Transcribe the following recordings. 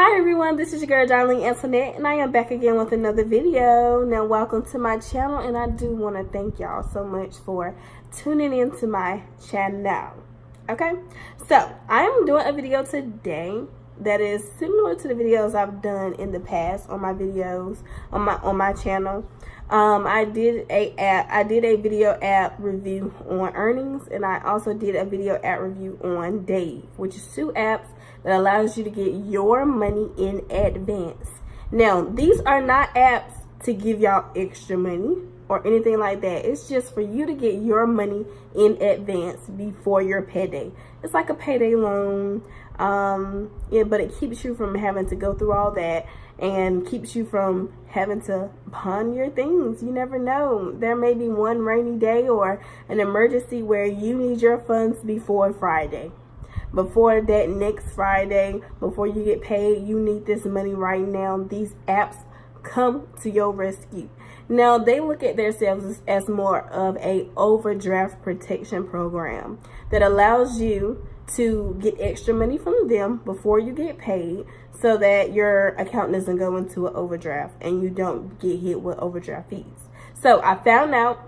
Hi everyone, this is your girl darling Antoinette, and I am back again with another video. Now welcome to my channel, and I do want to thank y'all so much for tuning into my channel. Okay, so I am doing a video today that is similar to the videos I've done in the past on my videos on my channel. I did a video app review on earnings, and I also did a video app review on Dave, which is two apps that allows you to get your money in advance. Now, these are not apps to give y'all extra money or anything like that. It's just for you to get your money in advance before your payday. It's like a payday loan, yeah, but it keeps you from having to go through all that and keeps you from having to pawn your things. You never know. There may be one rainy day or an emergency where you need your funds before Friday. Before that next Friday, before you get paid, you need this money right now. These apps come to your rescue. Now, they look at themselves as more of a overdraft protection program that allows you to get extra money from them before you get paid so that your account doesn't go into an overdraft and you don't get hit with overdraft fees. So I found out,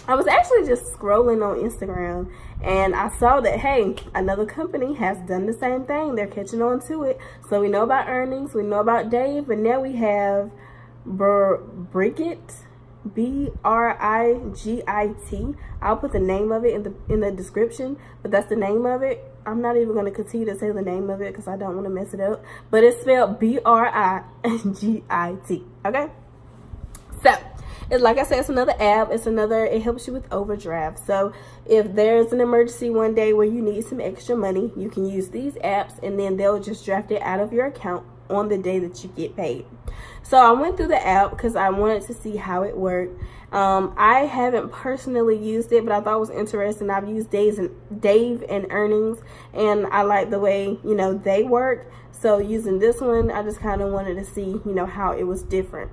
I was actually just scrolling on Instagram and I saw that, hey, another company has done the same thing. They're catching on to it. So we know about earnings, we know about Dave, but now we have Brigit, B-R-I-G-I-T. I'll put the name of it in the description, but that's the name of it. I'm not even going to continue to say the name of it because I don't want to mess it up. But it's spelled B-R-I-G-I-T. Okay? So, it's like I said, it's another app. It helps you with overdraft. So if there's an emergency one day where you need some extra money, you can use these apps and then they'll just draft it out of your account on the day that you get paid. So I went through the app because I wanted to see how it worked. I haven't personally used it, but I thought it was interesting. I've used Dave and earnings, and I like the way, they work. So using this one, I just kind of wanted to see, how it was different.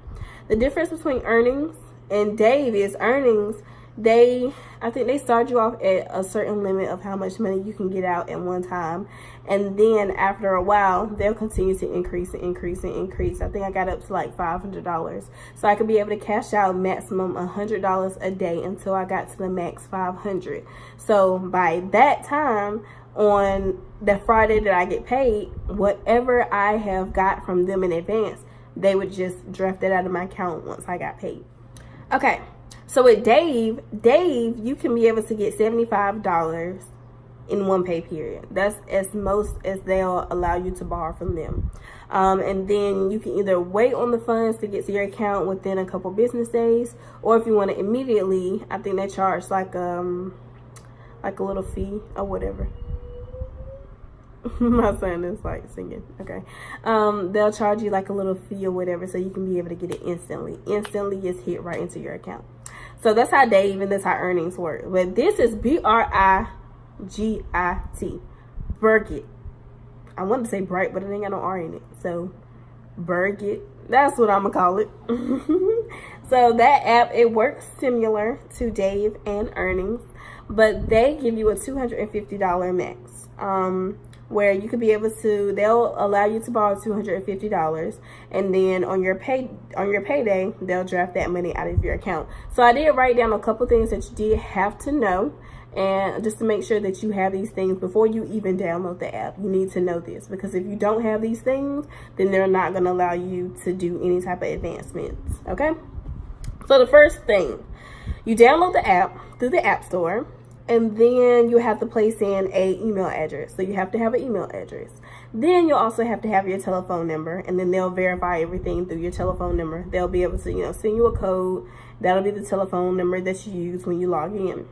The difference between earnings and Dave is earnings, I think they start you off at a certain limit of how much money you can get out at one time. And then after a while, they'll continue to increase and increase and increase. I think I got up to like $500. So I could be able to cash out maximum $100 a day until I got to the max $500. So by that time, on the Friday that I get paid, whatever I have got from them in advance, they would just draft it out of my account once I got paid. Okay, so with Dave, you can be able to get $75 in one pay period. That's as most as they'll allow you to borrow from them. And then you can either wait on the funds to get to your account within a couple business days, or if you want it immediately, I think they charge like a little fee or whatever. My son is like singing. Okay, they'll charge you like a little fee or whatever, so you can be able to get it instantly just hit right into your account. So that's how Dave and that's how earnings work. But this is B-R-I-G-I-T, Brigit. I wanted to say bright, but it ain't got no R in it, so Brigit, that's what I'm gonna call it. So that app, it works similar to Dave and earnings, but they give you a $250 max, where you could be able to, they'll allow you to borrow $250, and then on your payday, they'll draft that money out of your account. So I did write down a couple things that you did have to know, and just to make sure that you have these things before you even download the app. You need to know this, because if you don't have these things, then they're not going to allow you to do any type of advancements. Okay? So the first thing, you download the app through the App Store, and then you have to place in a email address. So you have to have an email address. Then you'll also have to have your telephone number, and then they'll verify everything through your telephone number. They'll be able to, send you a code. That'll be the telephone number that you use when you log in.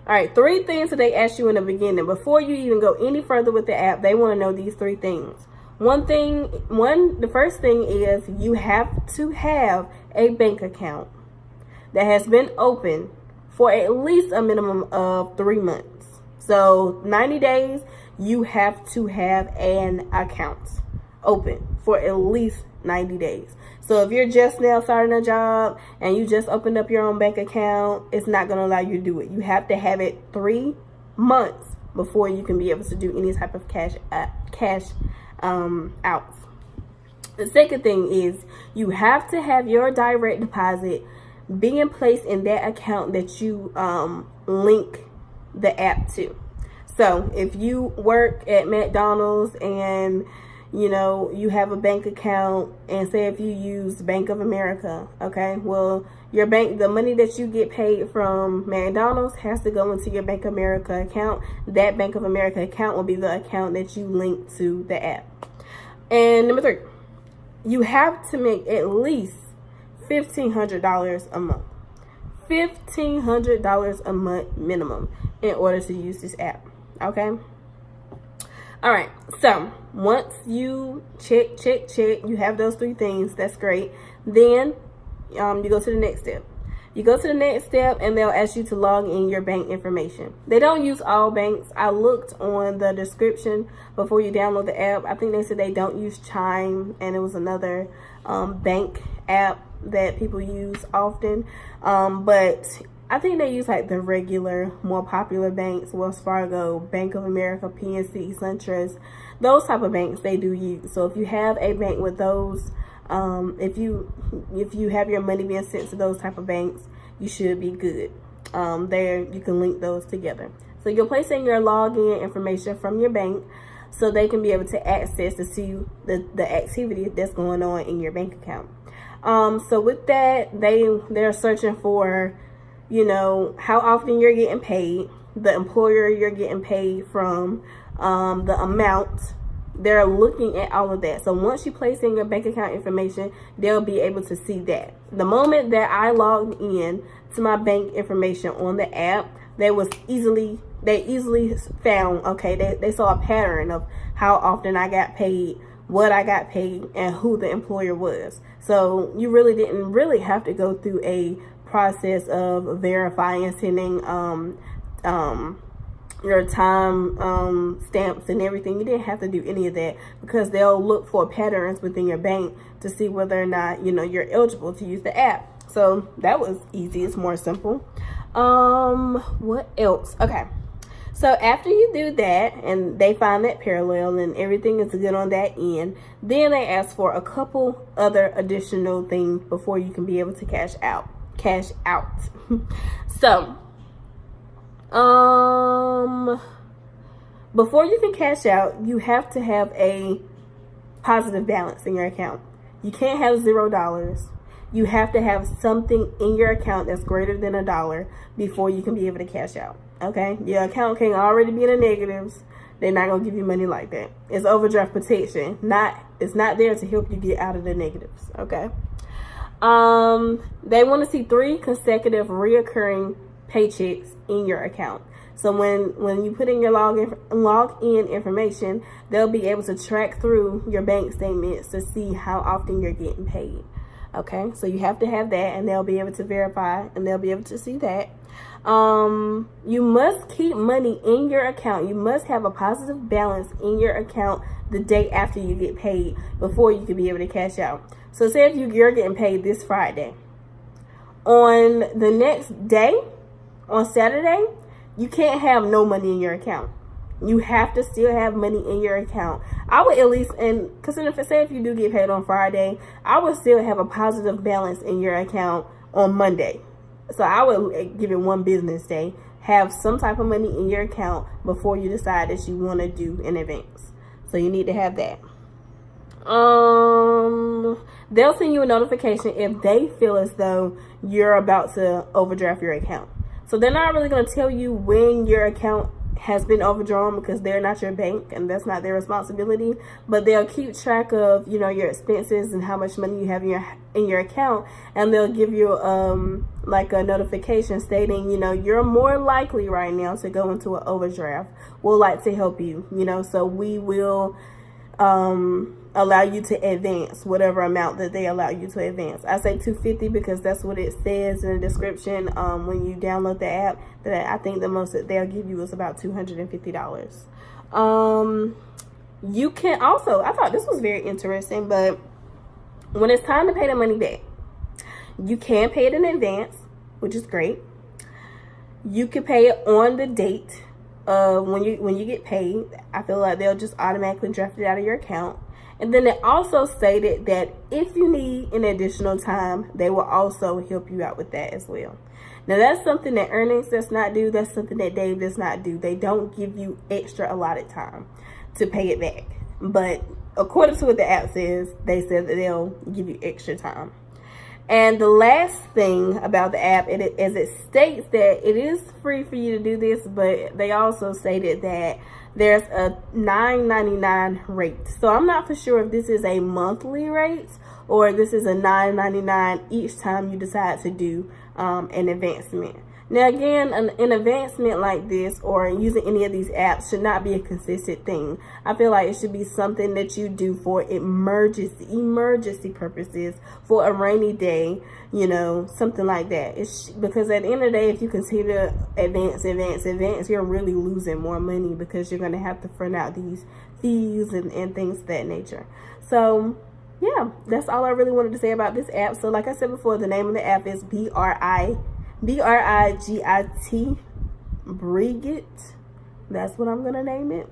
All right, 3 things that they ask you in the beginning. Before you even go any further with the app, they want to know these 3 things. The first thing is you have to have a bank account that has been open for at least a minimum of 3 months. So 90 days, you have to have an account open for at least 90 days. So if you're just now starting a job and you just opened up your own bank account, it's not going to allow you to do it. You have to have it 3 months before you can be able to do any type of cash outs. The second thing is you have to have your direct deposit being placed in that account that you link the app to. So if you work at McDonald's and you have a bank account, and say if you use Bank of America, okay, well, your bank, the money that you get paid from McDonald's has to go into your Bank of America account. That Bank of America account will be the account that you link to the app. And number 3, you have to make at least $1,500 a month. $1,500 a month minimum in order to use this app. Okay. All right. So once you check, you have those 3 things. That's great. Then you go to the next step. You go to the next step and they'll ask you to log in your bank information. They don't use all banks. I looked on the description before you download the app. I think they said they don't use Chime, and it was another bank app that people use often. But I think they use like the regular, more popular banks, Wells Fargo, Bank of America, PNC, SunTrust, those type of banks they do use. So if you have a bank with those, if you have your money being sent to those type of banks, you should be good. There you can link those together. So you'll place in your login information from your bank so they can be able to access to see the activity that's going on in your bank account. So with that, they're searching for, how often you're getting paid, the employer you're getting paid from, the amount. They're looking at all of that. So once you place in your bank account information, they'll be able to see that. The moment that I logged in to my bank information on the app, they easily found, okay, they saw a pattern of how often I got paid, what I got paid, and who the employer was. So you really didn't have to go through a process of verifying, sending your time stamps and everything. You didn't have to do any of that, because they'll look for patterns within your bank to see whether or not you're eligible to use the app. So that was easy. It's more simple. What else? Okay, so after you do that and they find that parallel and everything is good on that end, then they ask for a couple other additional things before you can be able to cash out. So before you can cash out, you have to have a positive balance in your account. You can't have $0. You have to have something in your account that's greater than $1 before you can be able to cash out. Okay, your account can already be in the negatives. They're not gonna give you money like that. It's overdraft protection. It's not there to help you get out of the negatives. Okay. They want to see 3 consecutive reoccurring paychecks in your account. So when you put in your login information, they'll be able to track through your bank statements to see how often you're getting paid. Okay, so you have to have that, and they'll be able to verify, and they'll be able to see that. You must keep money in your account. You must have a positive balance in your account the day after you get paid before you can be able to cash out. So say if you're getting paid this Friday, on the next day, on Saturday, you can't have no money in your account. You have to still have money in your account. I would at least, and consider, if you do get paid on Friday, I would still have a positive balance in your account on Monday. So I would give it 1 business day. Have some type of money in your account before you decide that you want to do an advance. So you need to have that. They'll send you a notification if they feel as though you're about to overdraft your account. So they're not really going to tell you when your account has been overdrawn, because they're not your bank and that's not their responsibility, but they'll keep track of your expenses and how much money you have in your account, and they'll give you like a notification stating you're more likely right now to go into an overdraft. We'll like to help you, so we will allow you to advance whatever amount that they allow you to advance. I say $250 because that's what it says in the description when you download the app. That I think the most that they'll give you is about $250. You can also, I thought this was very interesting, but when it's time to pay the money back, you can pay it in advance, which is great. You can pay it on the date when you get paid. I feel like they'll just automatically draft it out of your account. And then it also stated that if you need an additional time, they will also help you out with that as well. Now, that's something that Earnings does not do. That's something that Dave does not do. They don't give you extra allotted time to pay it back. But according to what the app says, they said that they'll give you extra time. And the last thing about the app, as it states that it is free for you to do this, but they also stated that there's a $9.99 rate. So I'm not for sure if this is a monthly rate or this is a $9.99 each time you decide to do an advancement. Now, again, an advancement like this or using any of these apps should not be a consistent thing. I feel like it should be something that you do for emergency purposes, for a rainy day, you know, something like that. Because at the end of the day, if you continue to advance, you're really losing more money because you're going to have to front out these fees and things of that nature. So, yeah, that's all I really wanted to say about this app. So, like I said before, the name of the app is Brigit, Brigit. That's what I'm gonna name it.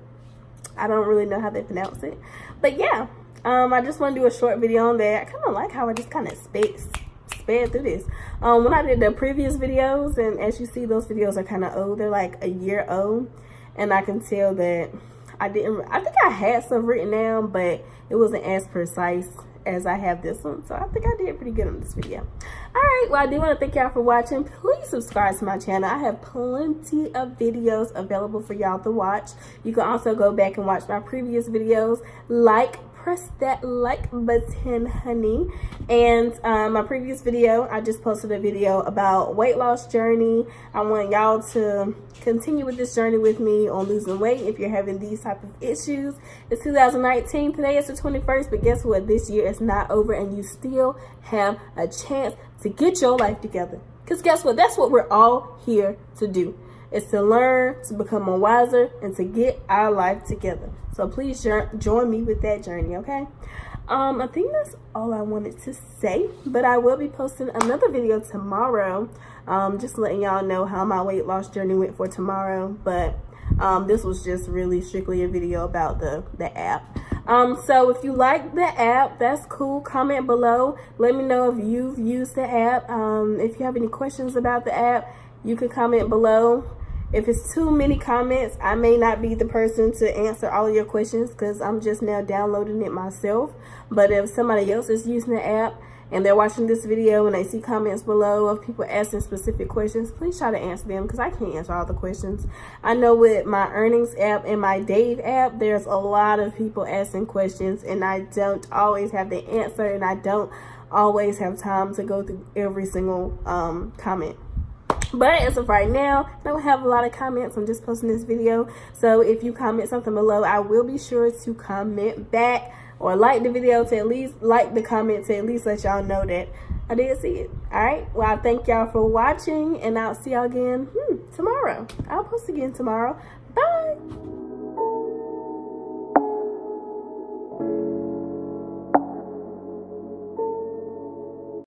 I don't really know how they pronounce it, but yeah, I just want to do a short video on that. I kind of like how I just kind of sped through this. When I did the previous videos, and as you see, those videos are kind of old. They're like a year old, and I can tell that I think I had some written down, but it wasn't as precise as I have this one. So I think I did pretty good on this video. Alright, well, I do want to thank y'all for watching. Please subscribe to my channel. I have plenty of videos available for y'all to watch. You can also go back and watch my previous videos. Press that like button, honey. And my previous video, I just posted a video about weight loss journey. I want y'all to continue with this journey with me on losing weight if you're having these type of issues. It's 2019. Today is the 21st, but guess what? This year is not over, and you still have a chance to get your life together. Because guess what? That's what we're all here to do. It's to learn, to become more wiser, and to get our life together. So please join me with that journey, okay? I think that's all I wanted to say, but I will be posting another video tomorrow, just letting y'all know how my weight loss journey went for tomorrow. But this was just really strictly a video about the app. So if you like the app, that's cool. Comment below. Let me know if you've used the app. If you have any questions about the app, you can comment below. If it's too many comments, I may not be the person to answer all of your questions because I'm just now downloading it myself. But if somebody else is using the app and they're watching this video and they see comments below of people asking specific questions, please try to answer them because I can't answer all the questions. I know with my Earnings app and my Dave app, there's a lot of people asking questions, and I don't always have the answer, and I don't always have time to go through every single comment. But as of right now, I don't have a lot of comments. I'm just posting this video. So if you comment something below, I will be sure to comment back or like the video, to at least like the comment, to at least let y'all know that I did see it. Alright, well, I thank y'all for watching, and I'll see y'all again tomorrow. I'll post again tomorrow. Bye.